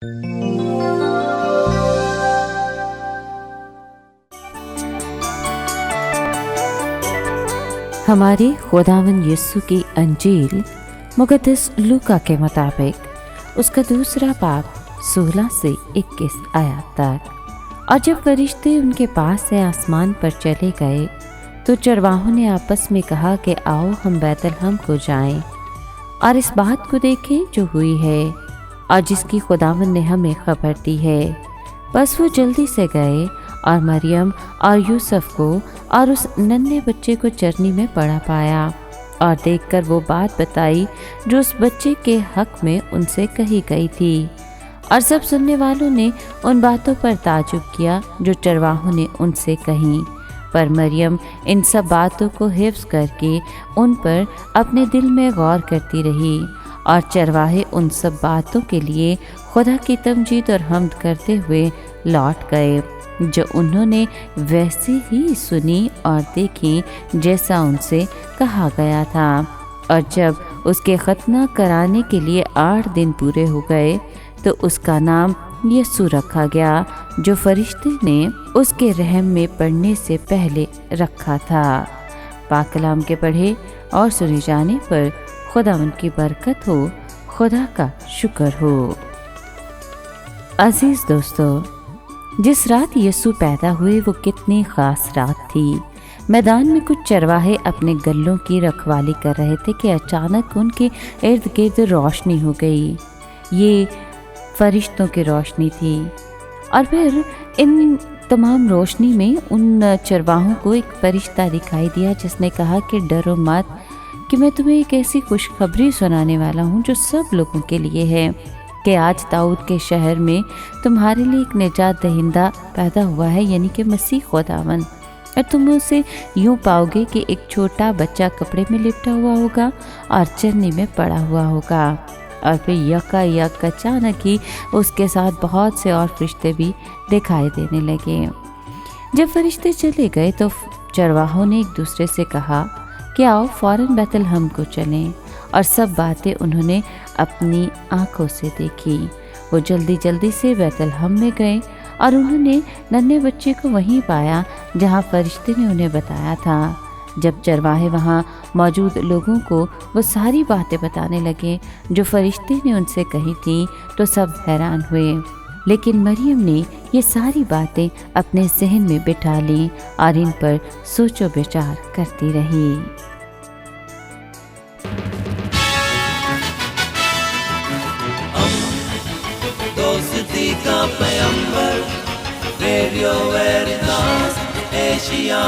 हमारे खुदावंद यीशु की अंजील मुक़द्दस लूका के मुताबिक उसका दूसरा बाब 16 से 21 आयत तक। और जब फरिश्ते उनके पास से आसमान पर चले गए तो चरवाहों ने आपस में कहा कि आओ हम बैतलहम को जाएं और इस बात को देखें जो हुई है और जिसकी खुदावंद ने हमें खबर दी है। बस वो जल्दी से गए और मरियम और यूसुफ को और उस नन्हे बच्चे को चरनी में पड़ा पाया और देखकर वो बात बताई जो उस बच्चे के हक में उनसे कही गई थी। और सब सुनने वालों ने उन बातों पर ताजुब किया जो चरवाहों ने उनसे कहीं। पर मरियम इन सब बातों को हिफ्ज़ करके उन पर अपने दिल में गौर करती रही। और चरवाहे उन सब बातों के लिए खुदा की तमजीद और हम्द करते हुए लौट गए जो उन्होंने वैसे ही सुनी और देखी जैसा उनसे कहा गया था। और जब उसके खतना कराने के लिए 8 दिन पूरे हो गए तो उसका नाम यीशु रखा गया जो फरिश्ते ने उसके रहम में पड़ने से पहले रखा था। पाक कलाम के पढ़े और सुने जाने पर खुदा उनकी बरकत हो, खुदा का शुक्र हो। अजीज दोस्तों, जिस रात यीशु पैदा हुए वो कितनी ख़ास रात थी। मैदान में कुछ चरवाहे अपने गल्लों की रखवाली कर रहे थे कि अचानक उनके इर्द गिर्द रोशनी हो गई। ये फरिश्तों की रोशनी थी। और फिर इन तमाम रोशनी में उन चरवाहों को एक फरिश्ता दिखाई दिया जिसने कहा कि डरो मत, कि मैं तुम्हें एक ऐसी खुशखबरी सुनाने वाला हूँ जो सब लोगों के लिए है कि आज दाऊद के शहर में तुम्हारे लिए एक निजात दहिंदा पैदा हुआ है, यानी कि मसीह खुदावंद। और तुम उसे यूँ पाओगे कि एक छोटा बच्चा कपड़े में लिपटा हुआ होगा और चरनी में पड़ा हुआ होगा। और फिर यकायक अचानक ही उसके साथ बहुत से और फरिश्ते भी दिखाई देने लगे। जब फरिश्ते चले गए तो चरवाहों ने एक दूसरे से कहा कि आओ फ़ौरन बैतलहम को चलें। और सब बातें उन्होंने अपनी आंखों से देखी। वो जल्दी जल्दी से बैतलहम में गए और उन्होंने नन्हे बच्चे को वहीं पाया जहाँ फरिश्ते ने उन्हें बताया था। जब चरवाहे वहाँ मौजूद लोगों को वो सारी बातें बताने लगे जो फरिश्ते ने उनसे कही थी तो सब हैरान हुए। लेकिन मरियम ने ये सारी बातें अपने जहन में बिठा ली और इन पर सोचो विचार करती रही। दोस्ती का पैगंबर, रेडियो वेरितास एशिया।